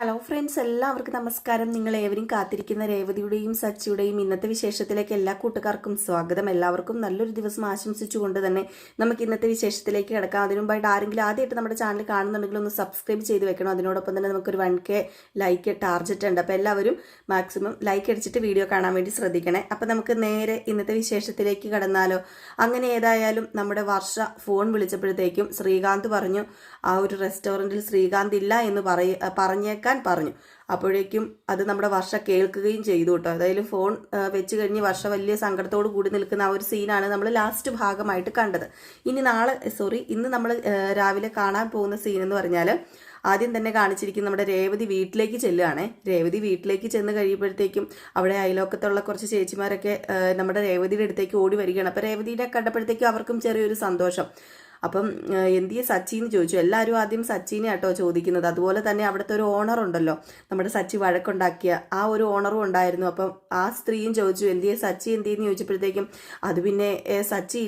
Hello friends, എല്ലാവർക്കും നമസ്കാരം. നിങ്ങൾ ഏവരും കാത്തിരിക്കുന്ന രേവതിയുടെയും സച്ചിയുടെയും ഇന്നത്തെ വിശേഷത്തിലേക്ക് എല്ലാ കൂട്ടുകാർക്കും സ്വാഗതം. എല്ലാവർക്കും നല്ലൊരു ദിവസം ആശംസിച്ചുകൊണ്ട് തന്നെ നമുക്ക് ഇന്നത്തെ വിശേഷത്തിലേക്ക് കിടക്കാം. അതിനുമുമ്പായിട്ട് ആരെങ്കിലും ആദ്യമായിട്ട് നമ്മുടെ ചാനൽ കാണുന്നുണ്ടെങ്കിൽ ഒന്ന് സബ്സ്ക്രൈബ് ചെയ്ത് വെക്കണം. അതിനോടൊപ്പം തന്നെ നമുക്കൊരു 1K ലൈക്ക് ടാർഗറ്റ് ഉണ്ട്. അപ്പോൾ എല്ലാവരും മാക്സിമം ലൈക്ക് അടിച്ചിട്ട് വീഡിയോ കാണാൻ വേണ്ടി ശ്രദ്ധിക്കണേ. അപ്പോൾ നമുക്ക് നേരെ ഇന്നത്തെ വിശേഷത്തിലേക്ക് കടന്നാലോ. അങ്ങനെ ഏതായാലും നമ്മുടെ വർഷ ഫോൺ വിളിച്ചപ്പോഴത്തേക്കും ശ്രീകാന്ത് പറഞ്ഞു ആ ഒരു റെസ്റ്റോറൻറ്റിൽ ശ്രീകാന്ത് ഇല്ല എന്ന് പറഞ്ഞേക്കാൻ പറഞ്ഞു. അപ്പോഴേക്കും അത് നമ്മുടെ വർഷ കേൾക്കുകയും ചെയ്തു കേട്ടോ. അതായത് ഫോൺ വെച്ച് കഴിഞ്ഞ് വർഷ വലിയ സങ്കടത്തോട് കൂടി നിൽക്കുന്ന ആ ഒരു സീനാണ് നമ്മൾ ലാസ്റ്റ് ഭാഗമായിട്ട് കണ്ടത്. ഇന്ന് നമ്മൾ രാവിലെ കാണാൻ പോകുന്ന സീൻ എന്ന് പറഞ്ഞാൽ ആദ്യം തന്നെ കാണിച്ചിരിക്കുന്ന നമ്മുടെ രേവതി വീട്ടിലേക്ക് ചെല്ലുകയാണേ. രേവതി വീട്ടിലേക്ക് ചെന്ന് കഴിയുമ്പോഴത്തേക്കും അവിടെ അയലോക്കത്തുള്ള കുറച്ച് ചേച്ചിമാരൊക്കെ നമ്മുടെ രേവതിയുടെ അടുത്തേക്ക് ഓടി വരികയാണ്. അപ്പോൾ രേവതിയെ കണ്ടപ്പോഴത്തേക്കും അവർക്കും ചെറിയൊരു സന്തോഷം. അപ്പം എന്തിയെ സച്ചിന്ന് ചോദിച്ചു. എല്ലാവരും ആദ്യം സച്ചിനെ ആട്ടോ ചോദിക്കുന്നത്. അതുപോലെ തന്നെ അവിടുത്തെ ഒരു ഓണർ ഉണ്ടല്ലോ, നമ്മുടെ സച്ചി വഴക്കുണ്ടാക്കിയ ആ ഒരു ഓണറും ഉണ്ടായിരുന്നു. അപ്പം ആ സ്ത്രീയും ചോദിച്ചു എന്തിയെ സച്ചി എന്തിയെന്ന് ചോദിച്ചപ്പോഴത്തേക്കും അത് പിന്നെ സച്ചി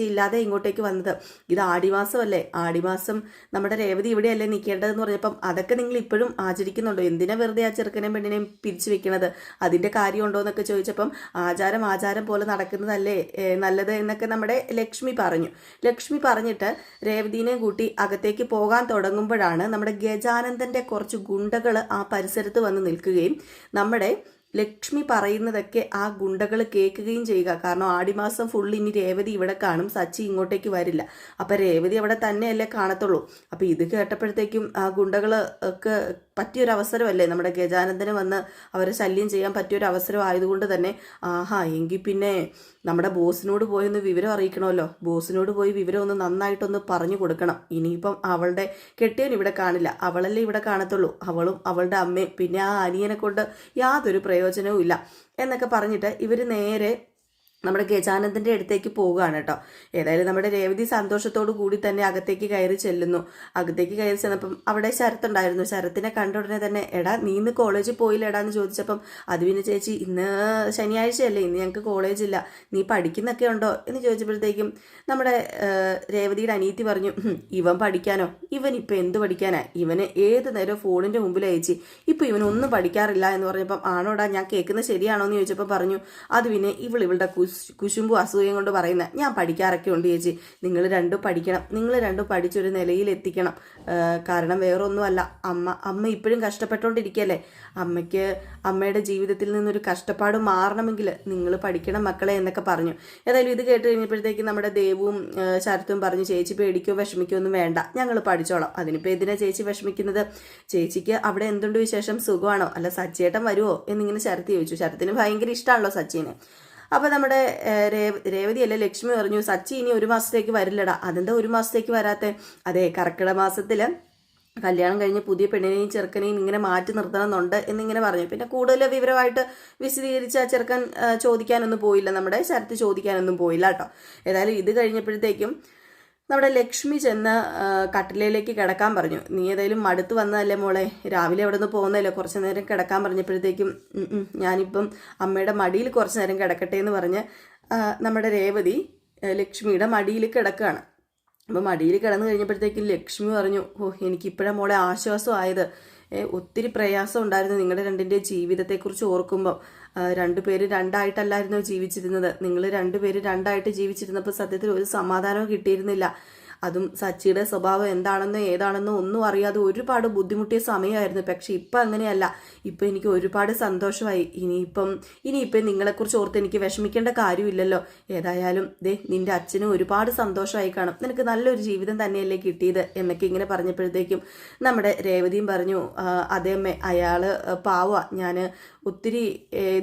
ഇല്ലാതെ ഇങ്ങോട്ടേക്ക് വന്നത്. ഇത് ആടിമാസമല്ലേ, ആടിമാസം നമ്മുടെ രേവതി ഇവിടെയല്ലേ നിൽക്കേണ്ടതെന്ന് പറഞ്ഞപ്പം അതൊക്കെ നിങ്ങൾ ഇപ്പോഴും ആചരിക്കുന്നുണ്ടോ? എന്തിനാ വെറുതെ ആ ചെറുക്കനെയും പെണ്ണിനെയും പിരിച്ചു വെക്കണത്? അതിൻ്റെ കാര്യമുണ്ടോ എന്നൊക്കെ ചോദിച്ചപ്പം ആചാരം പോലെ നടക്കുന്നതല്ലേ നല്ലത് എന്നൊക്കെ നമ്മുടെ ലക്ഷ്മി പറഞ്ഞിട്ട് രേവതിനെ കൂട്ടി അകത്തേക്ക് പോകാൻ തുടങ്ങുമ്പോഴാണ് നമ്മുടെ ഗജാനന്ദന്റെ കുറച്ച് ഗുണ്ടകൾ ആ പരിസരത്ത് വന്ന് നിൽക്കുകയും നമ്മുടെ ലക്ഷ്മി പറയുന്നതൊക്കെ ആ ഗുണ്ടകൾ കേൾക്കുകയും ചെയ്യുക. കാരണം ആടിമാസം ഫുള്ള് ഇനി രേവതി ഇവിടെ കാണും, സച്ചി ഇങ്ങോട്ടേക്ക് വരില്ല. അപ്പം രേവതി അവിടെ തന്നെയല്ലേ കാണത്തുള്ളൂ. അപ്പം ഇത് കേട്ടപ്പോഴത്തേക്കും ആ ഗുണ്ടകൾ ഒക്കെ പറ്റിയൊരു അവസരമല്ലേ, നമ്മുടെ ഗജാനന്ദന് വന്ന് അവരെ ശല്യം ചെയ്യാൻ പറ്റിയൊരു അവസരം ആയതുകൊണ്ട് തന്നെ എങ്കിൽ പിന്നെ നമ്മുടെ ബോസിനോട് പോയി ഒന്ന് വിവരം അറിയിക്കണമല്ലോ. ബോസിനോട് പോയി വിവരം ഒന്ന് നന്നായിട്ടൊന്ന് പറഞ്ഞു കൊടുക്കണം. ഇനിയിപ്പം അവളുടെ കെട്ടിയവൻ ഇവിടെ കാണില്ല, അവളല്ലേ ഇവിടെ കാണത്തുള്ളൂ. അവളും അവളുടെ അമ്മയും പിന്നെ ആ അനിയനെ കൊണ്ട് യാതൊരു പ്രയോജനവും ഇല്ല എന്നൊക്കെ പറഞ്ഞിട്ട് ഇവർ നേരെ നമ്മുടെ ഗജാനന്ദൻ്റെ അടുത്തേക്ക് പോവുകയാണ് കേട്ടോ. ഏതായാലും നമ്മുടെ രേവതി സന്തോഷത്തോടു കൂടി തന്നെ അകത്തേക്ക് കയറി ചെല്ലുന്നു. അകത്തേക്ക് കയറി ചെന്നപ്പം അവിടെ ശരത്തുണ്ടായിരുന്നു. ശരത്തിനെ കണ്ട ഉടനെ തന്നെ എടാ നീ ഇന്ന് കോളേജിൽ പോയില്ല എടാന്ന് ചോദിച്ചപ്പം അത് പിന്നെ ചേച്ചി ഇന്ന് ശനിയാഴ്ചയല്ലേ, ഇന്ന് ഞങ്ങൾക്ക് കോളേജില്ല, നീ പഠിക്കുന്നൊക്കെ ഉണ്ടോ എന്ന് ചോദിച്ചപ്പോഴത്തേക്കും നമ്മുടെ രേവതിയുടെ അനിയത്തി പറഞ്ഞു ഇവൻ പഠിക്കാനോ, ഇവൻ ഇപ്പം എന്ത് പഠിക്കാനാ, ഇവന് ഏത് നേരം ഫോണിൻ്റെ മുമ്പിൽ അയച്ചി, ഇപ്പം ഇവനൊന്നും പഠിക്കാറില്ല എന്ന് പറഞ്ഞപ്പം ആണോടാ ഞാൻ കേൾക്കുന്നത് ശരിയാണോ എന്ന് ചോദിച്ചപ്പോൾ പറഞ്ഞു അത് പിന്നെ ഇവളുടെ കുശുമ്പും അസൂയം കൊണ്ട് പറയുന്നത്, ഞാൻ പഠിക്കാറൊക്കെ ഉണ്ട് ചേച്ചി, നിങ്ങൾ രണ്ടും പഠിക്കണം, നിങ്ങൾ രണ്ടും പഠിച്ചൊരു നിലയിൽ എത്തിക്കണം. കാരണം വേറൊന്നുമല്ല, അമ്മ ഇപ്പോഴും കഷ്ടപ്പെട്ടുകൊണ്ടിരിക്കുകയല്ലേ, അമ്മയുടെ ജീവിതത്തിൽ നിന്നൊരു കഷ്ടപ്പാട് മാറണമെങ്കിൽ നിങ്ങൾ പഠിക്കണം മക്കളെ എന്നൊക്കെ പറഞ്ഞു. ഏതായാലും ഇത് കേട്ട് കഴിഞ്ഞപ്പോഴത്തേക്കും നമ്മുടെ ദേവും ശരത്തും പറഞ്ഞു ചേച്ചി പേടിക്കോ വിഷമിക്കോ ഒന്നും വേണ്ട, ഞങ്ങൾ പഠിച്ചോളാം. അതിനിപ്പോൾ എന്തിനാ ചേച്ചി വിഷമിക്കുന്നത്? ചേച്ചിക്ക് അവിടെ എന്തുണ്ട് വിശേഷം, സുഖമാണോ? അല്ല സച്ചിയേട്ടൻ വരുമോ എന്നിങ്ങനെ ശരത്ത് ചോദിച്ചു. ശരത്തിന് ഭയങ്കര ഇഷ്ടമാണല്ലോ സച്ചിനെ. അപ്പോൾ നമ്മുടെ രേവതി അല്ലേ ലക്ഷ്മി പറഞ്ഞു സച്ചി ഇനി 1 മാസത്തേക്ക് വരില്ലടാ. അതെന്താ 1 മാസത്തേക്ക് വരാത്തെ? അതെ, കർക്കിടക മാസത്തിൽ കല്യാണം കഴിഞ്ഞ് പുതിയ പെണ്ണിനെയും ചെറുക്കനെയും ഇങ്ങനെ മാറ്റി നിർത്തണമെന്നുണ്ട് എന്നിങ്ങനെ പറഞ്ഞു. പിന്നെ കൂടുതൽ വിവരമായിട്ട് വിശദീകരിച്ച് ആ ചെറുക്കൻ ചോദിക്കാനൊന്നും പോയില്ല, നമ്മുടെ ശരത്ത് ചോദിക്കാനൊന്നും പോയില്ല കേട്ടോ. ഏതായാലും ഇത് കഴിഞ്ഞപ്പോഴത്തേക്കും നമ്മുടെ ലക്ഷ്മി ചെന്ന് കട്ടിലയിലേക്ക് കിടക്കാൻ പറഞ്ഞു. നീ ഏതായാലും മടുത്ത് വന്നതല്ലേ മോളെ, രാവിലെ അവിടെ നിന്ന് പോകുന്നതല്ലേ, കുറച്ച് നേരം കിടക്കാൻ പറഞ്ഞപ്പോഴത്തേക്കും ഞാനിപ്പം അമ്മയുടെ മടിയിൽ കുറച്ച് നേരം കിടക്കട്ടെ എന്ന് പറഞ്ഞ് നമ്മുടെ രേവതി ലക്ഷ്മിയുടെ മടിയിൽ കിടക്കുകയാണ്. അപ്പോൾ മടിയിൽ കിടന്നു കഴിഞ്ഞപ്പോഴത്തേക്കും ലക്ഷ്മി പറഞ്ഞു എനിക്കിപ്പോഴാണ് മോളെ ആശ്വാസമായത്. ഒത്തിരി പ്രയാസം ഉണ്ടായിരുന്നു നിങ്ങളുടെ രണ്ടിൻ്റെ ജീവിതത്തെക്കുറിച്ച് ഓർക്കുമ്പോൾ. രണ്ടുപേര് രണ്ടായിട്ടല്ലായിരുന്നോ ജീവിച്ചിരുന്നത്? നിങ്ങൾ രണ്ടുപേര് രണ്ടായിട്ട് ജീവിച്ചിരുന്നപ്പോൾ സത്യത്തിൽ ഒരു സമാധാനവും കിട്ടിയിരുന്നില്ല. അതും സച്ചിയുടെ സ്വഭാവം എന്താണെന്നോ ഏതാണെന്നോ ഒന്നും അറിയാതെ ഒരുപാട് ബുദ്ധിമുട്ടിയ സമയമായിരുന്നു. പക്ഷെ ഇപ്പം അങ്ങനെയല്ല, ഇപ്പം എനിക്ക് ഒരുപാട് സന്തോഷമായി. ഇനിയിപ്പം നിങ്ങളെക്കുറിച്ച് ഓർത്ത് എനിക്ക് വിഷമിക്കേണ്ട കാര്യമില്ലല്ലോ. ഏതായാലും നിന്റെ അച്ഛനും ഒരുപാട് സന്തോഷമായി കാണും, നിനക്ക് നല്ലൊരു ജീവിതം തന്നെയല്ലേ കിട്ടിയത് എന്നൊക്കെ ഇങ്ങനെ പറഞ്ഞപ്പോഴത്തേക്കും നമ്മുടെ രേവതിയും പറഞ്ഞു അതേ അമ്മേ, അയാൾ പാവ, ഞാൻ ഒത്തിരി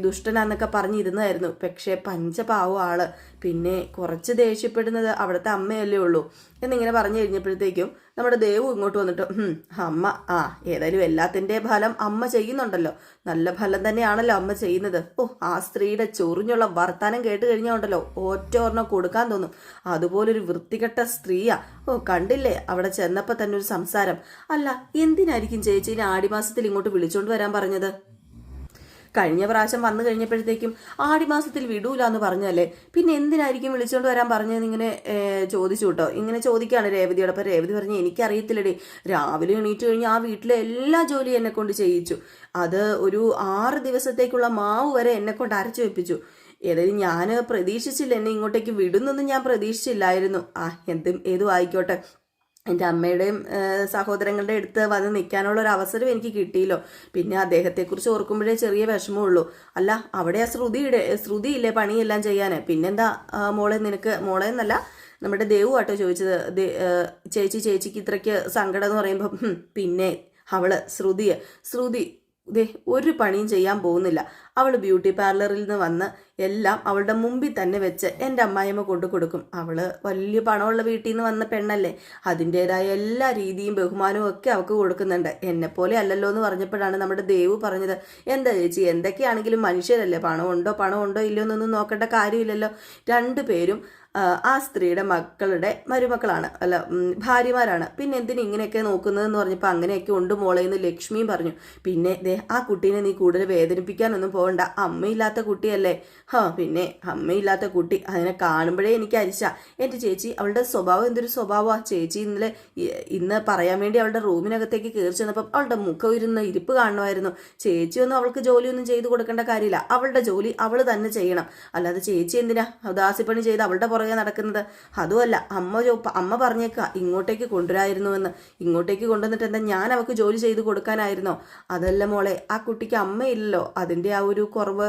ദുഷ്ടനാന്നൊക്കെ പറഞ്ഞിരുന്നതായിരുന്നു, പക്ഷേ പഞ്ചപാവ ആള്, പിന്നെ കുറച്ച് ദേഷ്യപ്പെടുന്നത് അവിടുത്തെ അമ്മയല്ലേ ഉള്ളൂ എന്നിങ്ങനെ പറഞ്ഞു കഴിഞ്ഞപ്പോഴത്തേക്കും നമ്മുടെ ദേവു ഇങ്ങോട്ട് വന്നിട്ട് അമ്മ ഏതായാലും എല്ലാത്തിൻ്റെ ഫലം അമ്മ ചെയ്യുന്നുണ്ടല്ലോ, നല്ല ഫലം തന്നെയാണല്ലോ അമ്മ ചെയ്യുന്നത്. ആ സ്ത്രീയുടെ ചൊറിഞ്ഞുള്ള വർത്താനം കേട്ട് കഴിഞ്ഞാൽ ഒറ്റ ഒരെണ്ണം കൊടുക്കാൻ തോന്നും, അതുപോലൊരു വൃത്തികെട്ട സ്ത്രീയാ. കണ്ടില്ലേ അവിടെ ചെന്നപ്പോൾ തന്നെ ഒരു സംസാരം. അല്ല എന്തിനായിരിക്കും ചേച്ചീനെ ആടിമാസത്തിൽ ഇങ്ങോട്ട് വിളിച്ചോണ്ട് വരാൻ പറഞ്ഞത്? കഴിഞ്ഞ പ്രാവശ്യം വന്നു കഴിഞ്ഞപ്പോഴത്തേക്കും ആടിമാസത്തിൽ വിടൂല എന്ന് പറഞ്ഞല്ലേ, പിന്നെ എന്തിനായിരിക്കും വിളിച്ചുകൊണ്ട് വരാൻ പറഞ്ഞതെന്ന് ഇങ്ങനെ ചോദിച്ചു കേട്ടോ. ഇങ്ങനെ ചോദിക്കുകയാണ് രേവതിയോട്. അപ്പോൾ രേവതി പറഞ്ഞു, എനിക്കറിയത്തില്ലടി, രാവിലെ എണീറ്റ് കഴിഞ്ഞ് ആ വീട്ടിലെ എല്ലാ ജോലിയും എന്നെ കൊണ്ട് ചെയ്യിച്ചു. അത് ഒരു 6 ദിവസത്തേക്കുള്ള മാവ് വരെ എന്നെ കൊണ്ട് അരച്ചു വെപ്പിച്ചു. ഏതായാലും ഞാൻ പ്രതീക്ഷിച്ചില്ല, എന്നെ ഇങ്ങോട്ടേക്ക് വിടുന്നൊന്നും ഞാൻ പ്രതീക്ഷിച്ചില്ലായിരുന്നു. ഏതും ആയിക്കോട്ടെ, എൻ്റെ അമ്മയുടെയും സഹോദരങ്ങളുടെ അടുത്ത് വന്ന് നിൽക്കാനുള്ള ഒരു അവസരം എനിക്ക് കിട്ടിയല്ലോ. പിന്നെ അദ്ദേഹത്തെക്കുറിച്ച് ഓർക്കുമ്പോഴേ ചെറിയ വിഷമമുള്ളൂ. അല്ല, അവിടെ ആ ശ്രുതിയില്ലേ പണിയെല്ലാം ചെയ്യാൻ. പിന്നെന്താ മോളെ, നിനക്ക് മോളെ എന്നല്ല, നമ്മുടെ ദേവു ആട്ടോ ചോദിച്ചത്, ചേച്ചിക്ക് ഇത്രയ്ക്ക് സങ്കടം എന്ന് പറയുമ്പം പിന്നെ അവള് ശ്രുതി ഒരു പണിയും ചെയ്യാൻ പോകുന്നില്ല. അവൾ ബ്യൂട്ടി പാർലറിൽ നിന്ന് വന്ന് എല്ലാം അവളുടെ മുമ്പിൽ തന്നെ വെച്ച് എൻ്റെ അമ്മായിയമ്മ കൊണ്ടു കൊടുക്കും. അവള് വലിയ പണമുള്ള വീട്ടിൽ നിന്ന് വന്ന പെണ്ണല്ലേ, അതിൻ്റെതായ എല്ലാ രീതിയും ബഹുമാനവും ഒക്കെ അവൾക്ക് കൊടുക്കുന്നുണ്ട്. എന്നെപ്പോലെ അല്ലല്ലോ എന്ന് പറഞ്ഞപ്പോഴാണ് നമ്മുടെ ദേവു പറഞ്ഞത്, എന്താ ചേച്ചി, എന്തൊക്കെയാണെങ്കിലും മനുഷ്യരല്ലേ, പണമുണ്ടോ ഇല്ലയോ എന്നൊന്നും നോക്കേണ്ട കാര്യമില്ലല്ലോ. 2 പേരും ആ സ്ത്രീയുടെ മക്കളുടെ മരുമക്കളാണ്, അല്ല ഭാര്യമാരാണ്. പിന്നെ എന്തിനു ഇങ്ങനെയൊക്കെ നോക്കുന്നതെന്ന് പറഞ്ഞപ്പോൾ അങ്ങനെയൊക്കെ ഉണ്ട് മോളെ എന്ന് ലക്ഷ്മിയും പറഞ്ഞു. പിന്നെ ആ കുട്ടീനെ നീ കൂടുതൽ വേദനിപ്പിക്കാനൊന്നും പോകണ്ട, അമ്മയില്ലാത്ത കുട്ടിയല്ലേ. പിന്നെ അമ്മയില്ലാത്ത കുട്ടി, അതിനെ കാണുമ്പോഴേ എനിക്ക് അരിശ. എൻ്റെ ചേച്ചി, അവളുടെ സ്വഭാവം എന്തൊരു സ്വഭാവമാണ് ചേച്ചി. ഇന്ന് പറയാൻ വേണ്ടി അവളുടെ റൂമിനകത്തേക്ക് കയറി ചെന്നപ്പം അവളുടെ മുഖം ഇരിപ്പ് കാണുമായിരുന്നു. ചേച്ചിയൊന്നും അവൾക്ക് ജോലിയൊന്നും ചെയ്തു കൊടുക്കേണ്ട കാര്യമില്ല, അവളുടെ ജോലി അവൾ തന്നെ ചെയ്യണം. അല്ലാതെ ചേച്ചി എന്തിനാ ദാസിപ്പണി ചെയ്ത് അവളുടെ പുറകെ നടക്കുന്നത്. അതുമല്ല, അമ്മ പറഞ്ഞേക്ക ഇങ്ങോട്ടേക്ക് കൊണ്ടുവരായിരുന്നുവെന്ന്. ഇങ്ങോട്ടേക്ക് കൊണ്ടുവന്നിട്ട് എന്താ ഞാൻ അവൾക്ക് ജോലി ചെയ്ത് കൊടുക്കാനായിരുന്നോ? അതല്ല മോളെ, ആ കുട്ടിക്ക് അമ്മയില്ലല്ലോ, അതിൻ്റെ ആ ഒരു കുറവ്.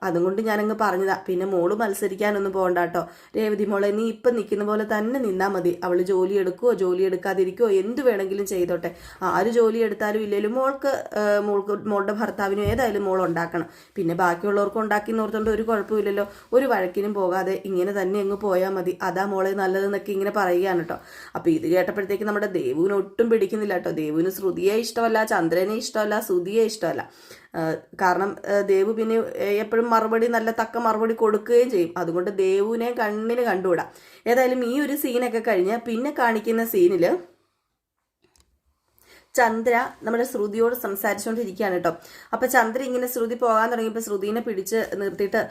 അതുകൊണ്ട് ഞാനങ്ങ് പറഞ്ഞതാ. പിന്നെ മോള് മത്സരിക്കാനൊന്നും പോകണ്ട കേട്ടോ രേവതി മോളെ, നീ ഇപ്പം നിൽക്കുന്ന പോലെ തന്നെ നിന്നാൽ മതി. അവള് ജോലി എടുക്കുവോ ജോലി എടുക്കാതിരിക്കുവോ എന്ത് വേണമെങ്കിലും ചെയ്തോട്ടെ. ആര് ജോലി എടുത്താലും ഇല്ലെങ്കിലും മോളുടെ ഭർത്താവിനും ഏതായാലും മോൾ ഉണ്ടാക്കണം. പിന്നെ ബാക്കിയുള്ളവർക്ക് ഉണ്ടാക്കി നോർത്തോണ്ട് ഒരു കുഴപ്പമില്ലല്ലോ. ഒരു വഴക്കിനും പോകാതെ ഇങ്ങനെ തന്നെ അങ്ങ് പോയാൽ മതി, അതാ മോളെ നല്ലതെന്നൊക്കെ ഇങ്ങനെ പറയുകയാണ് കേട്ടോ. അപ്പോൾ ഇത് കേട്ടപ്പോഴത്തേക്ക് നമ്മുടെ ദേവുവിന് ഒട്ടും പിടിക്കുന്നില്ല കേട്ടോ. ദേവുവിന് ശ്രുതിയെ ഇഷ്ടമല്ല, ചന്ദ്രനെ ഇഷ്ടമല്ല, ശ്രുതിയെ ഇഷ്ടമല്ല. കാരണം ദേവു പിന്നെ എപ്പോഴും നല്ല തക്ക മറുപടി കൊടുക്കുകയും ചെയ്യും. അതുകൊണ്ട് ദേവുവിനെ കണ്ണിന് കണ്ടുകൂടാ. ഏതായാലും ഈ ഒരു സീനൊക്കെ കഴിഞ്ഞ് പിന്നെ കാണിക്കുന്ന സീനിൽ ചന്ദ്ര നമ്മുടെ ശ്രുതിയോട് സംസാരിച്ചുകൊണ്ടിരിക്കുകയാണ് കേട്ടോ. അപ്പം ചന്ദ്ര ഇങ്ങനെ ശ്രുതി പോകാൻ തുടങ്ങിയപ്പോൾ ശ്രുതിനെ പിടിച്ച് നിർത്തിയിട്ട്,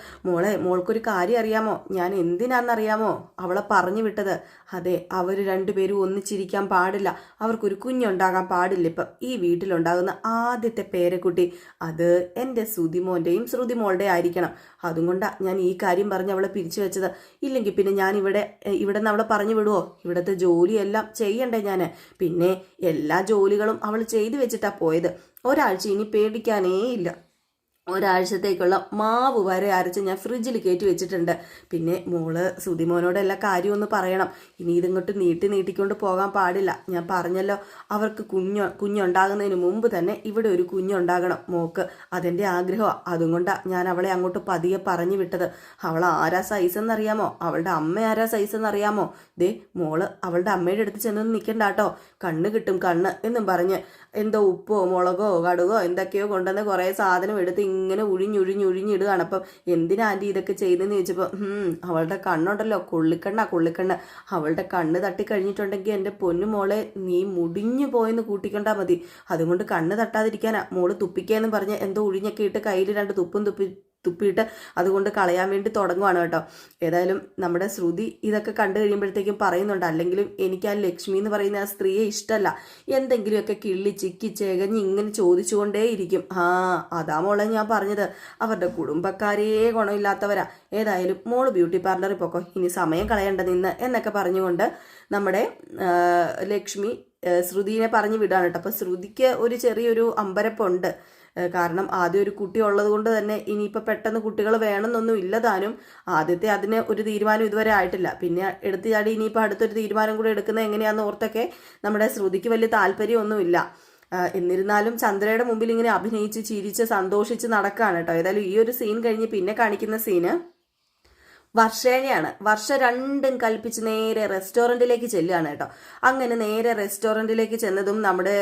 മോൾക്കൊരു കാര്യം അറിയാമോ, ഞാൻ എന്തിനാണെന്നറിയാമോ അവളെ പറഞ്ഞു വിട്ടത്? അതെ, അവർ 2 പേരും ഒന്നിച്ചിരിക്കാൻ പാടില്ല, അവർക്കൊരു കുഞ്ഞുണ്ടാകാൻ പാടില്ല. ഇപ്പം ഈ വീട്ടിലുണ്ടാകുന്ന ആദ്യത്തെ പേരക്കുട്ടി അത് എൻ്റെ ശ്രുതിമോൻ്റെയും ശ്രുതിമോളുടെ ആയിരിക്കണം. അതുകൊണ്ടാണ് ഞാൻ ഈ കാര്യം പറഞ്ഞ് അവളെ പിരിച്ചു വെച്ചത്. ഇല്ലെങ്കിൽ പിന്നെ ഞാൻ ഇവിടെ നിന്ന് അവളെ പറഞ്ഞു വിടുവോ? ഇവിടുത്തെ ജോലിയെല്ലാം ചെയ്യണ്ടേ ഞാൻ? പിന്നെ എല്ലാ ജോലികളും അവൾ ചെയ്തു വെച്ചിട്ടാ പോയത്. ഒരാഴ്ച ഇനി പേടിക്കാനേ ഇല്ല. ഒരാഴ്ചത്തേക്കുള്ള മാവ് വരെ അരച്ച് ഞാൻ ഫ്രിഡ്ജിൽ കയറ്റി വെച്ചിട്ടുണ്ട്. പിന്നെ മോള് ശ്രുതിമോനോട് എല്ലാ കാര്യമൊന്ന് പറയണം. ഇനി ഇതിങ്ങോട്ട് നീട്ടിക്കൊണ്ട് പോകാൻ പാടില്ല. ഞാൻ പറഞ്ഞല്ലോ, അവർക്ക് കുഞ്ഞുണ്ടാകുന്നതിന് മുമ്പ് തന്നെ ഇവിടെ ഒരു കുഞ്ഞുണ്ടാകണം മോക്ക്. അതെൻ്റെ ആഗ്രഹമാണ്. അതുകൊണ്ടാണ് ഞാൻ അവളെ അങ്ങോട്ട് പതിയെ പറഞ്ഞു വിട്ടത്. അവൾ ആരാ സൈസ് എന്നറിയാമോ? അവളുടെ അമ്മ ആരാ സൈസ് എന്നറിയാമോ? മോള് അവളുടെ അമ്മയുടെ അടുത്ത് ചെന്നൊന്നും നിൽക്കണ്ട കേട്ടോ, കണ്ണ് കിട്ടും കണ്ണ് എന്നും പറഞ്ഞ് എന്തോ ഉപ്പോ മുളകോ കടുകോ എന്തൊക്കെയോ കൊണ്ടുവന്ന് കുറേ സാധനം എടുത്ത് ഇങ്ങനെ ഉഴിഞ്ഞിടുകയാണ്. അപ്പം എന്തിനാ ആൻറ്റി ഇതൊക്കെ ചെയ്തെന്ന് ചോദിച്ചപ്പോൾ അവളുടെ കണ്ണുണ്ടല്ലോ, കൊള്ളിക്കണ്ണ. അവളുടെ കണ്ണ് തട്ടിക്കഴിഞ്ഞിട്ടുണ്ടെങ്കിൽ എൻ്റെ പൊന്നു മോളെ നീ മുടിഞ്ഞു പോയെന്ന് കൂട്ടിക്കൊണ്ടാൽ മതി. അതുകൊണ്ട് കണ്ണ് തട്ടാതിരിക്കാനാ മോള് തുപ്പിക്കാന്ന് പറഞ്ഞ് എന്തോ ഉഴിഞ്ഞൊക്കെ ഇട്ട് കയ്യിൽ 2 തുപ്പും തുപ്പിയിട്ട് അതുകൊണ്ട് കളയാൻ വേണ്ടി തുടങ്ങുവാണ് കേട്ടോ. ഏതായാലും നമ്മുടെ ശ്രുതി ഇതൊക്കെ കണ്ടു കഴിയുമ്പോഴത്തേക്കും പറയുന്നുണ്ട്, അല്ലെങ്കിലും എനിക്ക് ആ ലക്ഷ്മി എന്ന് പറയുന്ന ആ സ്ത്രീയെ ഇഷ്ടമല്ല. എന്തെങ്കിലുമൊക്കെ കിള്ളി ചിക്കി ചേകഞ്ഞ് ഇങ്ങനെ ചോദിച്ചുകൊണ്ടേയിരിക്കും. അതാ മോളെ ഞാൻ പറഞ്ഞത്, അവരുടെ കുടുംബക്കാരേ ഗുണമില്ലാത്തവരാ. ഏതായാലും മോള് ബ്യൂട്ടി പാർലറിൽ പോക്കോ, ഇനി സമയം കളയേണ്ട നിന്ന് എന്നൊക്കെ പറഞ്ഞുകൊണ്ട് നമ്മുടെ ലക്ഷ്മി ശ്രുതിനെ പറഞ്ഞു വിടാണ് കേട്ടോ. അപ്പോൾ ശ്രുതിക്ക് ഒരു ചെറിയൊരു അമ്പരപ്പുണ്ട്. കാരണം ആദ്യം ഒരു കുട്ടി ഉള്ളത് കൊണ്ട് തന്നെ ഇനിയിപ്പോൾ പെട്ടെന്ന് കുട്ടികൾ വേണമെന്നൊന്നും ഇല്ലതാനും. ആദ്യത്തെ അതിന് ഒരു തീരുമാനം ഇതുവരെ ആയിട്ടില്ല. പിന്നെ എടുത്തു ചാടി ഇനിയിപ്പോൾ അടുത്തൊരു തീരുമാനം കൂടെ എടുക്കുന്നത് എങ്ങനെയാണെന്ന് ഓർത്തൊക്കെ നമ്മുടെ ശ്രുതിക്ക് വലിയ താല്പര്യമൊന്നുമില്ല. എന്നിരുന്നാലും ചന്ദ്രയുടെ മുമ്പിൽ ഇങ്ങനെ അഭിനയിച്ച് ചിരിച്ച് സന്തോഷിച്ച് നടക്കുകയാണ് കേട്ടോ. ഏതായാലും ഈ ഒരു സീൻ കഴിഞ്ഞ് പിന്നെ കാണിക്കുന്ന സീന് വർഷേനെയാണ്. വർഷ 2ഉം കൽപ്പിച്ച് നേരെ റെസ്റ്റോറൻറ്റിലേക്ക് ചെല്ലുകയാണ് കേട്ടോ. അങ്ങനെ നേരെ റെസ്റ്റോറൻറ്റിലേക്ക് ചെന്നതും നമ്മുടെ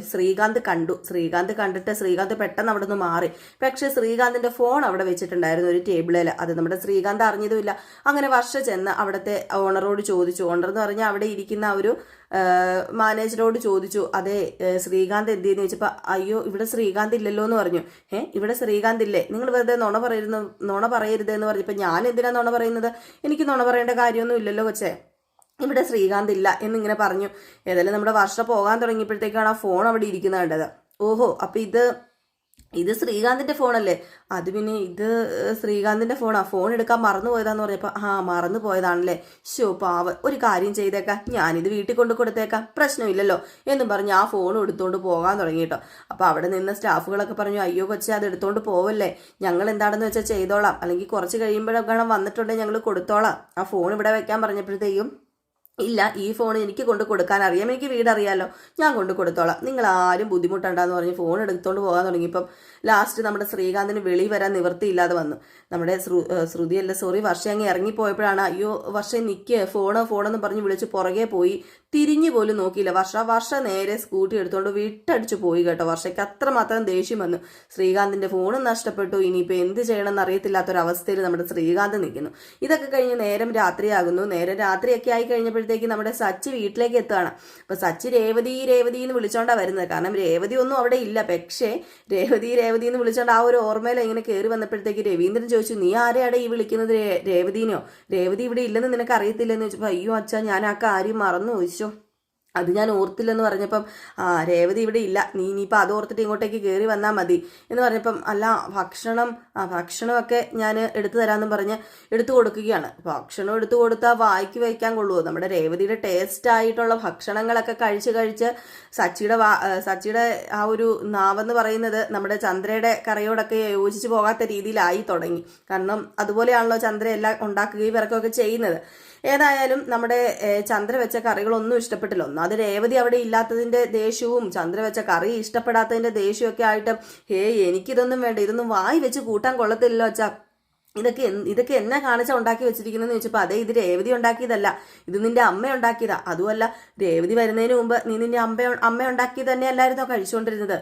ശ്രീകാന്ത് കണ്ടു. ശ്രീകാന്ത് കണ്ടിട്ട് ശ്രീകാന്ത് പെട്ടെന്ന് അവിടെ നിന്ന് മാറി. പക്ഷേ ശ്രീകാന്തിൻ്റെ ഫോൺ അവിടെ വെച്ചിട്ടുണ്ടായിരുന്നു ഒരു ടേബിളിൽ. അത് നമ്മുടെ ശ്രീകാന്ത് അറിഞ്ഞതുമില്ല. അങ്ങനെ വർഷ ചെന്ന് അവിടുത്തെ ഓണറോട് ചോദിച്ചു. ഓണർ എന്ന് പറഞ്ഞാൽ അവിടെ ഇരിക്കുന്ന ഒരു മാനേജറോട് ചോദിച്ചു, അതെ ശ്രീകാന്ത് എന്തെന്ന് ചോദിച്ചപ്പോൾ അയ്യോ ഇവിടെ ശ്രീകാന്ത് ഇല്ലല്ലോ എന്ന് പറഞ്ഞു. ഇവിടെ ശ്രീകാന്ത് ഇല്ലേ, നിങ്ങൾ വെറുതെ നുണ പറയരുതെന്ന് പറഞ്ഞപ്പോൾ ഞാൻ എന്തിനാ നുണ പറയുന്നത്, എനിക്ക് നുണ പറയേണ്ട കാര്യമൊന്നും ഇല്ലല്ലോ കൊച്ചേ, ഇവിടെ ശ്രീകാന്ത് ഇല്ല എന്നിങ്ങനെ പറഞ്ഞു. ഏതായാലും നമ്മുടെ വർഷം പോകാൻ തുടങ്ങിയപ്പോഴത്തേക്കാണ് ആ ഫോൺ അവിടെ ഇരിക്കുന്നത് കണ്ടത്. ഓഹോ, അപ്പം ഇത് ശ്രീകാന്തിന്റെ ഫോണല്ലേ, അത് പിന്നെ ഇത് ശ്രീകാന്തിന്റെ ഫോൺ എടുക്കാൻ മറന്നു പോയതാന്ന് പറഞ്ഞപ്പോൾ മറന്നു പോയതാണല്ലേ, പാവ, ഒരു കാര്യം ചെയ്തേക്കാം, ഞാനിത് വീട്ടിൽ കൊണ്ട് കൊടുത്തേക്കാം, പ്രശ്നമില്ലല്ലോ എന്നും പറഞ്ഞ് ആ ഫോൺ എടുത്തുകൊണ്ട് പോകാൻ തുടങ്ങി കേട്ടോ. അപ്പോൾ അവിടെ നിന്ന് സ്റ്റാഫുകളൊക്കെ പറഞ്ഞു, അയ്യോ കൊച്ചേ അത് എടുത്തുകൊണ്ട് പോവല്ലേ, ഞങ്ങൾ എന്താണെന്ന് വെച്ചാൽ ചെയ്തോളാം, അല്ലെങ്കിൽ കുറച്ച് കഴിയുമ്പോഴൊക്കെ വന്നിട്ടുണ്ടെങ്കിൽ ഞങ്ങൾ കൊടുത്തോളാം, ആ ഫോൺ ഇവിടെ വെക്കാൻ പറഞ്ഞപ്പോഴത്തേക്കും ഇല്ല, ഈ ഫോൺ എനിക്ക് കൊണ്ട് കൊടുക്കാൻ അറിയാം, എനിക്ക് വീടറിയാലോ, ഞാൻ കൊണ്ട് കൊടുത്തോളാം, നിങ്ങൾ ആരും ബുദ്ധിമുട്ടുണ്ടാന്ന് പറഞ്ഞ് ഫോൺ എടുത്തുകൊണ്ട് പോകാൻ തുടങ്ങിയപ്പം ലാസ്റ്റ് നമ്മുടെ ശ്രീകാന്തിന് വെളി വരാൻ നിവൃത്തിയില്ലാതെ വന്നു. നമ്മുടെ വർഷ അങ്ങ് ഇറങ്ങിപ്പോയപ്പോഴാണ് അയ്യോ വർഷ നിൽക്കുക, ഫോണെന്ന് പറഞ്ഞ് വിളിച്ച് പുറകെ പോയി, തിരിഞ്ഞു പോലും നോക്കിയില്ല. വർഷ നേരെ സ്കൂട്ടി എടുത്തുകൊണ്ട് വിട്ടടിച്ചു പോയി കേട്ടോ. വർഷയ്ക്ക് അത്രമാത്രം ദേഷ്യം വന്നു. ശ്രീകാന്തിന്റെ ഫോണും നഷ്ടപ്പെട്ടു, ഇനിയിപ്പോൾ എന്ത് ചെയ്യണമെന്ന് അറിയത്തില്ലാത്തൊരവസ്ഥയിൽ നമ്മുടെ ശ്രീകാന്ത് നിൽക്കുന്നു. ഇതൊക്കെ കഴിഞ്ഞ് നേരം രാത്രിയാകുന്നു. നേരം രാത്രിയൊക്കെ ആയി കഴിഞ്ഞപ്പോഴത്തേക്ക് നമ്മുടെ സച്ചി വീട്ടിലേക്ക് എത്തുകയാണ്. അപ്പോൾ സച്ചി രേവതി എന്ന് വിളിച്ചോണ്ടാണ് വരുന്നത്. കാരണം രേവതി ഒന്നും അവിടെ ഇല്ല, പക്ഷേ രേവതി എന്ന് വിളിച്ചോണ്ട് ആ ഒരു ഓർമ്മയിൽ ഇങ്ങനെ കയറി വന്നപ്പോഴത്തേക്ക് രവീന്ദ്രൻ ചോദിച്ചു, നീ ആരെയാണ് ഈ വിളിക്കുന്നത്, രേവതിനെയോ, രേവതി ഇവിടെ ഇല്ലെന്ന് നിനക്ക് അറിയത്തില്ലെന്ന് ചോദിച്ചപ്പോൾ അയ്യോ അച്ഛാ ഞാൻ ആ കാര്യം മറന്നു ചോദിച്ചു, അത് ഞാൻ ഓർത്തില്ലെന്ന് പറഞ്ഞപ്പം രേവതി ഇവിടെ ഇല്ല, നീ ഇനിയിപ്പോൾ അത് ഓർത്തിട്ട് ഇങ്ങോട്ടേക്ക് കയറി വന്നാൽ മതി എന്ന് പറഞ്ഞപ്പം അല്ല ഭക്ഷണമൊക്കെ ഞാൻ എടുത്തു തരാമെന്നും പറഞ്ഞ് എടുത്തു കൊടുക്കുകയാണ്. ഭക്ഷണം എടുത്തു കൊടുത്താൽ വായിക്ക് വയ്ക്കാൻ കൊള്ളുമോ, നമ്മുടെ രേവതിയുടെ ടേസ്റ്റ് ആയിട്ടുള്ള ഭക്ഷണങ്ങളൊക്കെ കഴിച്ച് സച്ചിയുടെ ആ ഒരു നാവെന്ന് പറയുന്നത് നമ്മുടെ ചന്ദ്രയുടെ കറിയോടൊക്കെ യോജിച്ച് പോകാത്ത രീതിയിലായി തുടങ്ങി. കാരണം അതുപോലെയാണല്ലോ ചന്ദ്ര എല്ലാം ഉണ്ടാക്കുകയും ഇറക്കുകയൊക്കെ ചെയ്യുന്നത്. ഏതായാലും നമ്മുടെ ചന്ദ്ര വെച്ച കറികളൊന്നും ഇഷ്ടപ്പെട്ടില്ല. അത് രേവതി അവിടെ ഇല്ലാത്തതിന്റെ ദേഷ്യവും ചന്ദ്ര വെച്ച കറി ഇഷ്ടപ്പെടാത്തതിന്റെ ദേഷ്യവും ഒക്കെ ആയിട്ട് എനിക്കിതൊന്നും വേണ്ട, ഇതൊന്നും വായി വെച്ച് കൂട്ടാൻ കൊള്ളത്തില്ലല്ലോ അച്ഛാ, ഇതൊക്കെ എന്നെ കാണിച്ചാൽ ഉണ്ടാക്കി വെച്ചിരിക്കുന്നതെന്ന് ചോദിച്ചപ്പോൾ അതെ ഇത് രേവതി ഉണ്ടാക്കിയതല്ല, ഇത് നിന്റെ അമ്മ ഉണ്ടാക്കിയതാ, അതുമല്ല രേവതി വരുന്നതിന് മുമ്പ് നീ നിന്റെ അമ്മ ഉണ്ടാക്കിയത് തന്നെയല്ലായിരുന്നോ കഴിച്ചുകൊണ്ടിരുന്നത്,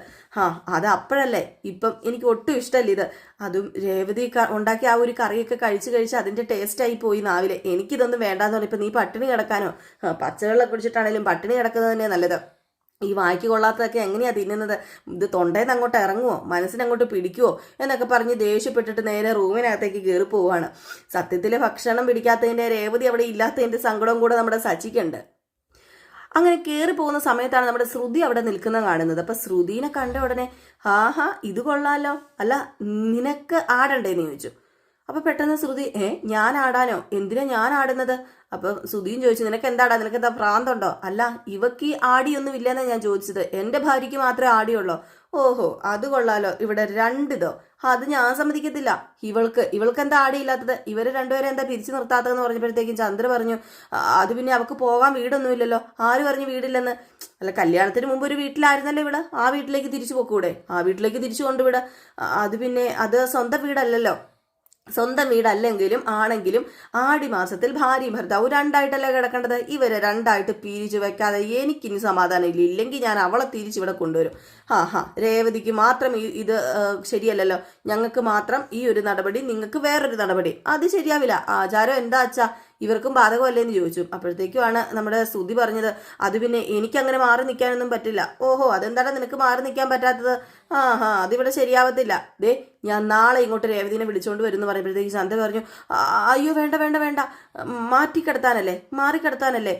അത് അപ്പോഴല്ലേ, ഇപ്പം എനിക്ക് ഒട്ടും ഇഷ്ടമല്ല ഇത്, അതും രേവതി ഉണ്ടാക്കിയ ആ ഒരു കറിയൊക്കെ കഴിച്ച് അതിന്റെ ടേസ്റ്റായി പോയി നാവിലെ, എനിക്കിതൊന്നും വേണ്ടാന്ന് പറഞ്ഞപ്പോൾ നീ പട്ടിണി കിടക്കാനോ, പച്ചവെള്ളം കുടിച്ചിട്ടാണേലും പട്ടിണി കിടക്കുന്നത് തന്നെയാണ് നല്ലത്, ഈ വായിക്ക് കൊള്ളാത്തതൊക്കെ എങ്ങനെയാ തിന്നുന്നത്, ഇത് തൊണ്ടേന്ന് അങ്ങോട്ട് ഇറങ്ങുമോ, മനസ്സിനങ്ങോട്ട് പിടിക്കുമോ എന്നൊക്കെ പറഞ്ഞ് ദേഷ്യപ്പെട്ടിട്ട് നേരെ റൂമിനകത്തേക്ക് കയറി പോവാണ്. സത്യത്തിൽ ഭക്ഷണം പിടിക്കാത്തതിന്റെ രേവതി അവിടെ ഇല്ലാത്തതിന്റെ സങ്കടവും കൂടെ നമ്മുടെ സച്ചിക്കുണ്ട്. അങ്ങനെ കയറി പോകുന്ന സമയത്താണ് നമ്മുടെ ശ്രുതി അവിടെ നിൽക്കുന്നത് കാണുന്നത്. അപ്പൊ ശ്രുതിനെ കണ്ട ഉടനെ ഇത് കൊള്ളാലോ, അല്ല നിനക്ക് ആടണ്ടേന്ന് ചോദിച്ചു. അപ്പൊ പെട്ടെന്ന് ശ്രുതി ഞാൻ ആടാനോ, എന്തിനാ ഞാൻ ആടുന്നത്? അപ്പൊ ശ്രുതിയും ചോദിച്ചു, നിനക്ക് എന്താടാ, നിനക്ക് എന്താ ഭ്രാന്തുണ്ടോ? അല്ല ഇവക്ക് ഈ ആടിയൊന്നും ഇല്ലെന്നാ ഞാൻ ചോദിച്ചത്, എന്റെ ഭാര്യയ്ക്ക് മാത്രമേ ആടിയുള്ളോ? ഓഹോ അത് കൊള്ളാലോ, ഇവിടെ രണ്ടിതോ, അത് ഞാൻ സമ്മതിക്കത്തില്ല, ഇവൾക്ക് എന്താ ആടിയില്ലാത്തത്, ഇവര് രണ്ടുപേരെ എന്താ പിരിച്ചു നിർത്താത്തതെന്ന് പറഞ്ഞപ്പോഴത്തേക്കും ചന്ദ്ര പറഞ്ഞു, അത് പിന്നെ അവൾക്ക് പോകാൻ വീടൊന്നുമില്ലല്ലോ. ആര് പറഞ്ഞു വീടില്ലെന്ന്? അല്ല കല്യാണത്തിന് മുമ്പ് ഒരു വീട്ടിലായിരുന്നല്ലോ ഇവിടെ, ആ വീട്ടിലേക്ക് തിരിച്ചു പോക്കൂടെ, ആ വീട്ടിലേക്ക് തിരിച്ചു കൊണ്ടുവിട, അത് പിന്നെ അത് സ്വന്തം വീടല്ലല്ലോ, സ്വന്തം വീടല്ലെങ്കിലും ആണെങ്കിലും ആടി മാസത്തിൽ ഭാര്യയും ഭർത്താവും രണ്ടായിട്ടല്ലേ കിടക്കേണ്ടത്, ഇവരെ രണ്ടായിട്ട് പിരിച്ചു വെക്കാതെ എനിക്കിനി സമാധാനം ഇല്ല, ഇല്ലെങ്കിൽ ഞാൻ അവളെ തിരിച്ചിവിടെ കൊണ്ടുവരും. രേവതിക്ക് മാത്രം ഇത് ശരിയല്ലല്ലോ, ഞങ്ങൾക്ക് മാത്രം ഈ ഒരു നടപടി, നിങ്ങൾക്ക് വേറൊരു നടപടി, അത് ശരിയാവില്ല, ആചാരം എന്താ അച്ഛാ, ഇവർക്കും ബാധകമല്ലേന്ന് ചോദിച്ചു. അപ്പോഴത്തേക്കുമാണ് നമ്മുടെ ശ്രുതി പറഞ്ഞത്, അത് പിന്നെ എനിക്കങ്ങനെ മാറി നിൽക്കാനൊന്നും പറ്റില്ല. ഓഹോ അതെന്താണ് നിനക്ക് മാറി നിൽക്കാൻ പറ്റാത്തത്? അതിവിടെ ശരിയാവത്തില്ല, ദേ ഞാൻ നാളെ ഇങ്ങോട്ട് രേവതിനെ വിളിച്ചുകൊണ്ട് വരുന്നു പറയുമ്പോഴത്തേക്ക് ചന്ദ്ര പറഞ്ഞു, അയ്യോ വേണ്ട വേണ്ട വേണ്ട, മാറിക്കിടത്താനല്ലേ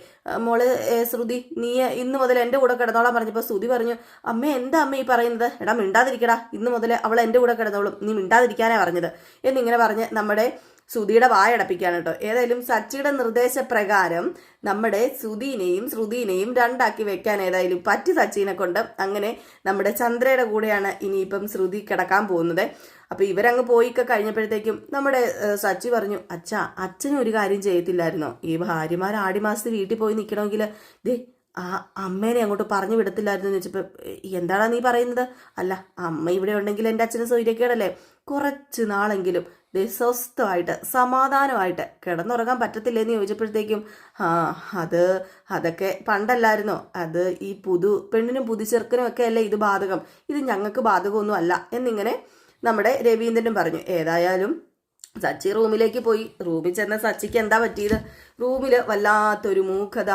മോള് ശ്രുതി, നീ ഇന്ന് മുതൽ എൻ്റെ കൂടെ കിടന്നോളാൻ പറഞ്ഞപ്പോൾ ശ്രുതി പറഞ്ഞു, അമ്മ എന്താ അമ്മ ഈ പറയുന്നത്, എടാ മിണ്ടാതിരിക്കടാ, ഇന്ന് മുതൽ അവൾ എൻ്റെ കൂടെ കിടന്നോളും, നീ മിണ്ടാതിരിക്കാനാ പറഞ്ഞത് എന്നിങ്ങനെ പറഞ്ഞ് നമ്മുടെ ശ്രുതിയുടെ വായടപ്പിക്കാണ് കേട്ടോ. ഏതായാലും സച്ചിയുടെ നിർദ്ദേശപ്രകാരം നമ്മുടെ ശ്രുതിനെയും രണ്ടാക്കി വെക്കാൻ ഏതായാലും പറ്റി സച്ചിനെ കൊണ്ട്. അങ്ങനെ നമ്മുടെ ചന്ദ്രയുടെ കൂടെയാണ് ഇനിയിപ്പം ശ്രുതി കിടക്കാൻ പോകുന്നത്. അപ്പൊ ഇവരങ്ങ് പോയിക്കെ കഴിഞ്ഞപ്പോഴത്തേക്കും നമ്മുടെ സച്ചി പറഞ്ഞു, അച്ഛനും ഒരു കാര്യം ചെയ്യത്തില്ലായിരുന്നോ, ഈ ഭാര്യമാർ ആടിമാസത്തിൽ വീട്ടിൽ പോയി നിൽക്കണമെങ്കിൽ ദേ ആ അമ്മേനെ അങ്ങോട്ട് പറഞ്ഞു വിടത്തില്ലായിരുന്നു എന്ന് വെച്ചപ്പോൾ, എന്താടാ നീ പറയുന്നത്? അല്ല അമ്മ ഇവിടെ ഉണ്ടെങ്കിൽ എൻ്റെ അച്ഛന് സൗകര്യക്കേടല്ലേ, കുറച്ച് നാളെങ്കിലും സ്വസ്ഥമായിട്ട് സമാധാനമായിട്ട് കിടന്നുറങ്ങാൻ പറ്റത്തില്ലെന്ന് ചോദിച്ചപ്പോഴത്തേക്കും അതൊക്കെ പണ്ടല്ലായിരുന്നോ, അത് ഈ പെണ്ണിനും പുതുചെറുക്കനും ഒക്കെ അല്ലേ ഇത് ബാധകം, ഇത് ഞങ്ങൾക്ക് ബാധകമൊന്നും അല്ല എന്നിങ്ങനെ നമ്മുടെ രവീന്ദ്രനും പറഞ്ഞു. ഏതായാലും സച്ചി റൂമിലേക്ക് പോയി. റൂമിൽ ചെന്ന സച്ചിക്ക് എന്താ പറ്റിയത്? റൂമിൽ വല്ലാത്തൊരു മൂഖത,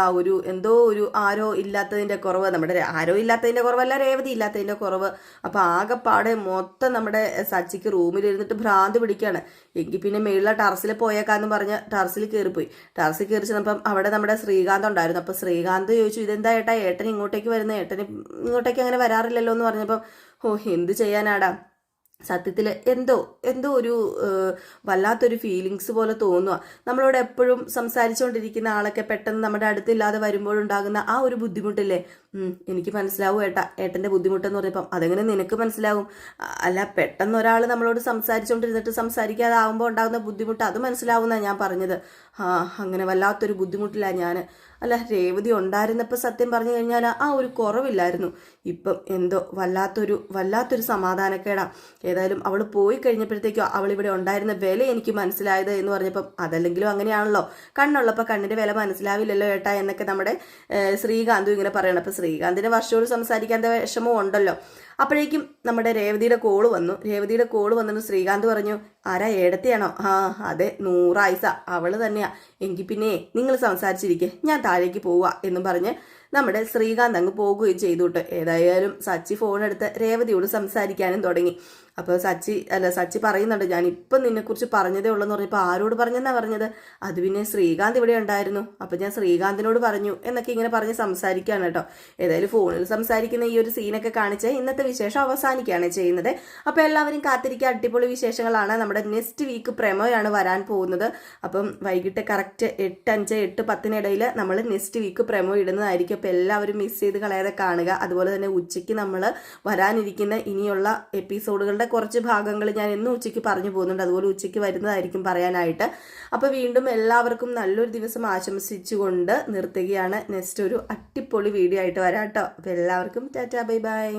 എന്തോ ഒരു ആരോ ഇല്ലാത്തതിൻ്റെ കുറവ്, നമ്മുടെ ആരോ ഇല്ലാത്തതിൻ്റെ കുറവല്ല, രേവതി ഇല്ലാത്തതിൻ്റെ കുറവ്. അപ്പോൾ ആകെപ്പാടെ മൊത്തം നമ്മുടെ സച്ചിക്ക് റൂമിലിരുന്നിട്ട് ഭ്രാന്ത് പിടിക്കുകയാണ്. എങ്കിൽ പിന്നെ മേളിലെ ടെറസിൽ പോയേക്കാന്ന് പറഞ്ഞ് ടെറസിൽ കയറിപ്പോയി. ടെറസിൽ കയറി ചെന്നപ്പം അവിടെ നമ്മുടെ ശ്രീകാന്ത് ഉണ്ടായിരുന്നു. അപ്പോൾ ശ്രീകാന്ത് ചോദിച്ചു, ഇതെന്താ ഏട്ടൻ ഇങ്ങോട്ടേക്ക് വരുന്നത്? ഏട്ടൻ ഇങ്ങോട്ടേക്ക് അങ്ങനെ വരാറില്ലല്ലോ എന്ന് പറഞ്ഞപ്പം, എന്ത് ചെയ്യാനാടാ, സത്യത്തിൽ എന്തോ ഒരു വല്ലാത്തൊരു ഫീലിങ്സ് പോലെ തോന്നുക. നമ്മളോട് എപ്പോഴും സംസാരിച്ചുകൊണ്ടിരിക്കുന്ന ആളൊക്കെ പെട്ടെന്ന് നമ്മുടെ അടുത്തില്ലാതെ വരുമ്പോഴുണ്ടാകുന്ന ആ ഒരു ബുദ്ധിമുട്ടില്ലേ? എനിക്ക് മനസ്സിലാവും ഏട്ടൻ്റെ ബുദ്ധിമുട്ടെന്ന് പറഞ്ഞപ്പം. അതെങ്ങനെ നിനക്ക് മനസ്സിലാവും? അല്ല, പെട്ടെന്ന് ഒരാൾ നമ്മളോട് സംസാരിച്ചുകൊണ്ടിരുന്നിട്ട് സംസാരിക്കാതെ ആകുമ്പോൾ ഉണ്ടാകുന്ന ബുദ്ധിമുട്ട് അത് മനസ്സിലാവുന്നതാണ് ഞാൻ പറഞ്ഞത്. അങ്ങനെ വല്ലാത്തൊരു ബുദ്ധിമുട്ടില്ല ഞാൻ. അല്ല, രേവതി ഉണ്ടായിരുന്നപ്പോൾ സത്യം പറഞ്ഞു കഴിഞ്ഞാൽ ആ ഒരു കുറവില്ലായിരുന്നു. ഇപ്പം എന്തോ വല്ലാത്തൊരു സമാധാനക്കേടാ. ഏതായാലും അവൾ പോയി കഴിഞ്ഞപ്പോഴത്തേക്കും അവളിവിടെ ഉണ്ടായിരുന്ന വില എനിക്ക് മനസ്സിലായത് എന്ന് പറഞ്ഞപ്പം, അതല്ലെങ്കിലും അങ്ങനെയാണല്ലോ, കണ്ണുള്ളപ്പോൾ കണ്ണിൻ്റെ വില മനസ്സിലാവില്ലല്ലോ ഏട്ടാ എന്നൊക്കെ നമ്മുടെ ശ്രീകാന്തും ഇങ്ങനെ പറയണം. അപ്പം ശ്രീകാന്തിന് വർഷോട് സംസാരിക്കാൻ വിഷമവും ഉണ്ടല്ലോ. അപ്പോഴേക്കും നമ്മുടെ രേവതിയുടെ കോള് വന്നു. ശ്രീകാന്ത് പറഞ്ഞു, ആരാ, ഏടത്തിയാണോ? അതെ, 100 ആയിസ അവള് തന്നെയാ. എങ്കിൽ പിന്നെ നിങ്ങൾ സംസാരിച്ചിരിക്കെ, ഞാൻ താഴേക്ക് പോവുക എന്നും പറഞ്ഞ് നമ്മുടെ ശ്രീകാന്ത് അങ്ങ് പോകുകയും ചെയ്തുട്ട്. ഏതായാലും സച്ചി ഫോൺ എടുത്ത് രേവതിയോട് സംസാരിക്കാനും തുടങ്ങി. അപ്പോൾ സച്ചി പറയുന്നുണ്ട്, ഞാൻ ഇപ്പം നിന്നെക്കുറിച്ച് പറഞ്ഞതേ ഉള്ളൂ എന്ന് പറഞ്ഞപ്പോൾ, ആരോട് പറഞ്ഞെന്നാ പറഞ്ഞത്? അത് പിന്നെ ശ്രീകാന്ത് ഇവിടെ ഉണ്ടായിരുന്നു, അപ്പം ഞാൻ ശ്രീകാന്തിനോട് പറഞ്ഞു എന്നൊക്കെ ഇങ്ങനെ പറഞ്ഞ് സംസാരിക്കുകയാണ് കേട്ടോ. ഏതായാലും ഫോണിൽ സംസാരിക്കുന്ന ഈ ഒരു സീനൊക്കെ കാണിച്ച് ഇന്നത്തെ വിശേഷം അവസാനിക്കുകയാണ് ചെയ്യുന്നത്. അപ്പോൾ എല്ലാവരും കാത്തിരിക്കുക, അടിപൊളി വിശേഷങ്ങളാണ്. നമ്മുടെ നെക്സ്റ്റ് വീക്ക് പ്രമോയാണ് വരാൻ പോകുന്നത്. അപ്പം വൈകിട്ട് കറക്റ്റ് 8:05 8:10 നമ്മൾ നെക്സ്റ്റ് വീക്ക് പ്രമോ ഇടുന്നതായിരിക്കും. അപ്പോൾ എല്ലാവരും മിസ് ചെയ്ത് കളയാതെ കാണുക. അതുപോലെ തന്നെ ഉച്ചയ്ക്ക് നമ്മൾ വരാനിരിക്കുന്ന ഇനിയുള്ള എപ്പിസോഡുകളുടെ കുറച്ച് ഭാഗങ്ങൾ ഞാൻ എന്നും ഉച്ചയ്ക്ക് പറഞ്ഞു പോകുന്നുണ്ട്. അതുപോലെ ഉച്ചയ്ക്ക് വരുന്നതായിരിക്കും പറയാനായിട്ട്. അപ്പോൾ വീണ്ടും എല്ലാവർക്കും നല്ലൊരു ദിവസം ആശംസിച്ചുകൊണ്ട് നിർത്തുകയാണ്. നെക്സ്റ്റ് ഒരു അടിപൊളി വീഡിയോ ആയിട്ട് വരാം കേട്ടോ. അപ്പോൾ എല്ലാവർക്കും ടാറ്റാ, ബൈ ബൈ.